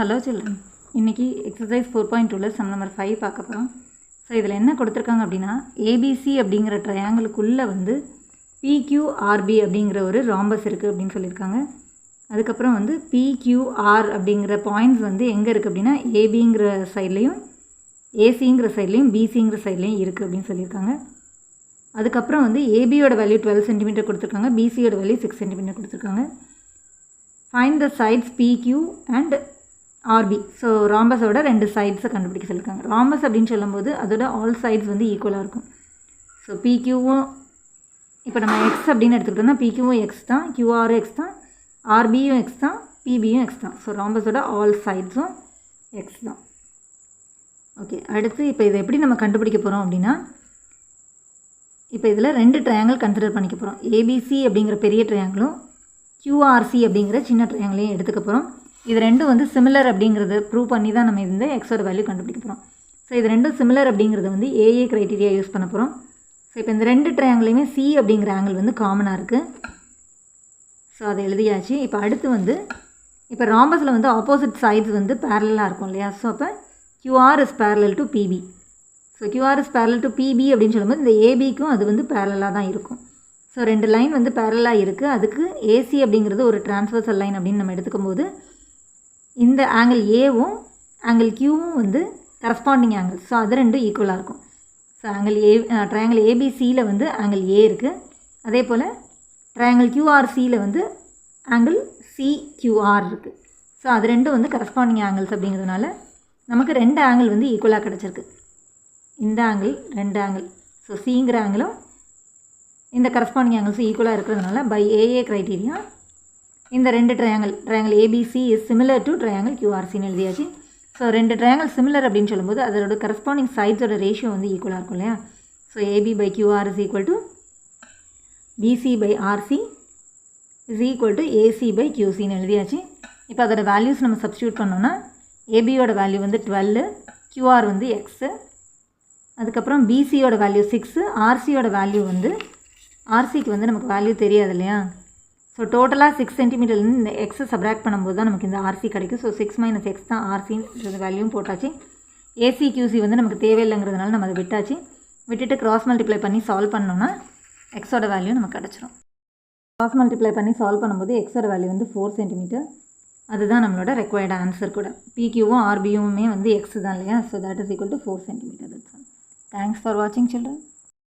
Hello children, இன்றைக்கி exercise 4.2ல் sum number 5 பார்க்க போகிறோம். ஸோ இதில் என்ன கொடுத்துருக்காங்க அப்படின்னா, ஏபிசி அப்படிங்கிற ட்ரையாங்கிளுக்குள்ளே வந்து பிக்யூஆர்பி அப்படிங்கிற ஒரு ராம்பஸ் இருக்குது அப்படின்னு சொல்லியிருக்காங்க. அதுக்கப்புறம் வந்து பிக்யூஆர் அப்படிங்கிற பாயிண்ட்ஸ் வந்து எங்கே இருக்குது அப்படின்னா, ஏபிங்கிற சைட்லேயும் ஏசிங்கிற சைட்லேயும் பிசிங்கிற சைட்லேயும் இருக்குது அப்படின்னு சொல்லியிருக்காங்க. அதுக்கப்புறம் வந்து ஏபியோட வேல்யூ 12 சென்டிமீட்டர் கொடுத்துருக்காங்க, பிசியோட வேல்யூ 6 சென்டிமீட்டர் கொடுத்துருக்காங்க. Find the sides PQ and RP. So ராம்பஸோட 2 சைட்ஸை கண்டுபிடிக்க சொல்லியிருக்காங்க. ராம்பஸ் அப்படின்னு சொல்லும்போது அதோட ஆல் சைட்ஸ் வந்து ஈக்குவலாக இருக்கும். ஸோ பிக்யூவும் இப்போ நம்ம எக்ஸ் அப்படின்னு எடுத்துக்கிட்டோம்னா பிக்யூவும் எக்ஸ் தான், கியூஆரும் எக்ஸ் தான், ஆர்பியும் எக்ஸ் தான், பிபியும் எக்ஸ் தான். ஸோ ராம்பஸோட ஆல் சைட்ஸும் எக்ஸ் தான். ஓகே, அடுத்து இப்போ இதை எப்படி நம்ம கண்டுபிடிக்க போகிறோம் அப்படின்னா, இப்போ இதில் 2 ட்ரையாங்கிள் கன்சிடர் பண்ணிக்க போகிறோம். ஏபிசி அப்படிங்கிற பெரிய ட்ரையாங்கிளும் கியூஆர்சி அப்படிங்கிற சின்ன ட்ரையாங்கிளையும் எடுத்துக்க போகிறோம். இது ரெண்டும் வந்து சிமிலர் அப்படிங்கிறத ப்ரூவ் பண்ணி தான் நம்ம இந்த எக்ஸோட வேல்யூ கண்டுபிடிக்க போகிறோம். ஸோ இது ரெண்டும் சிமிலர் அப்படிங்கிறது வந்து ஏஏ க்ரைட்டீரியா யூஸ் பண்ண போகிறோம். ஸோ இப்போ இந்த 2 ட்ரையாங்கிளையுமே சி அப்படிங்கிற ஆங்கிள் வந்து காமனாக இருக்குது. ஸோ அதை எழுதியாச்சு. இப்போ அடுத்து வந்து இப்போ ராம்பஸில் வந்து ஆப்போசிட் சைட்ஸ் வந்து பேரலாக இருக்கும் இல்லையா? ஸோ அப்போ QR is parallel to PB. So QR is parallel to PB அப்படின்னு சொல்லும்போது இந்த ஏபிக்கும் அது வந்து பேரலாக தான் இருக்கும். ஸோ 2 லைன் வந்து பேரலாக இருக்குது. அதுக்கு ஏசி அப்படிங்கிறது ஒரு டிரான்ஸ்வர்சல் லைன் அப்படின்னு நம்ம எடுத்துக்கும் போது இந்த ஆங்கிள் ஏவும் ஆங்கிள் கியூவும் வந்து கரஸ்பாண்டிங் ஆங்கிள். ஸோ அது ரெண்டும் ஈக்குவலாக இருக்கும். ஸோ ட்ரையாங்கிள் ஏபிசியில் வந்து ஆங்கிள் ஏ இருக்குது. அதே போல் ட்ரையாங்கிள் கியூஆர்சியில் வந்து ஆங்கிள் சிக்யூஆர் இருக்குது. ஸோ அது ரெண்டும் வந்து கரஸ்பாண்டிங் ஆங்கிள்ஸ் அப்படிங்கிறதுனால நமக்கு 2 ஆங்கிள் வந்து ஈக்குவலாக கிடச்சிருக்கு. இந்த ஆங்கிள் 2 ஆங்கிள், ஸோ சிங்கிற ஆங்கிளும் இந்த கரஸ்பாண்டிங் ஆங்கிள்ஸும் ஈக்குவலாக இருக்கிறதுனால பை ஏஏ க்ரைட்டீரியா இந்த 2 triangle ABC is similar to triangle கியூஆர்சின்னு எழுதியாச்சு. ஸோ 2 ட்ரையாங்கிள் சிமிலர் அப்படின்னு சொல்லும்போது அதோட கரஸ்பாண்டிங் சைட்ஸோட ரேஷியோ வந்து ஈக்குவலாக இருக்கும் இல்லையா? So AB by QR is equal to BC by RC is equal to AC by கியூசின்னு எழுதியாச்சு. இப்போ அதோட வேல்யூஸ் நம்ம சப்ஸ்டியூட் பண்ணோன்னா ஏபியோட வேல்யூ வந்து 12, கியூஆர் வந்து எக்ஸு, அதுக்கப்புறம் பிசியோட வேல்யூ 6, ஆர்சியோட வேல்யூ வந்து ஆர்சிக்கு வந்து நமக்கு வேல்யூ தெரியாது இல்லையா? ஸோ டோட்டலாக 6 சென்டிமீட்டர்லேருந்து இந்த எக்ஸை சப்ராக்ட் பண்ணும்போது தான் நமக்கு இந்த ஆர்சி கிடைக்கும். ஸோ 6 மைனஸ் எக்ஸ் தான் ஆர்சின்ற வேல்யூவும் போட்டாச்சு. ஏசி கியூசி வந்து நமக்கு தேவையில்லைங்கிறதுனால நம்ம அதை விட்டுட்டு கிராஸ் மல்டிப்ளை பண்ணி சால்வ் பண்ணோன்னா எக்ஸோட வேல்யூ நமக்கு கிடச்சிரும். கிராஸ் மல்டிப்ளை பண்ணி சால்வ் பண்ணும்போது எக்ஸோட வேல்யூ வந்து 4 சென்டிமீட்டர். அதுதான் நம்மளோட ரெக்வயர்டு ஆன்சர் கூட. பிக்யூவும் ஆர்பியுமே வந்து எக்ஸ் தான் இல்லையா? So that is equal to 4 centimetre. That's all. Thanks for வாட்சிங் சில்ட்ரன்.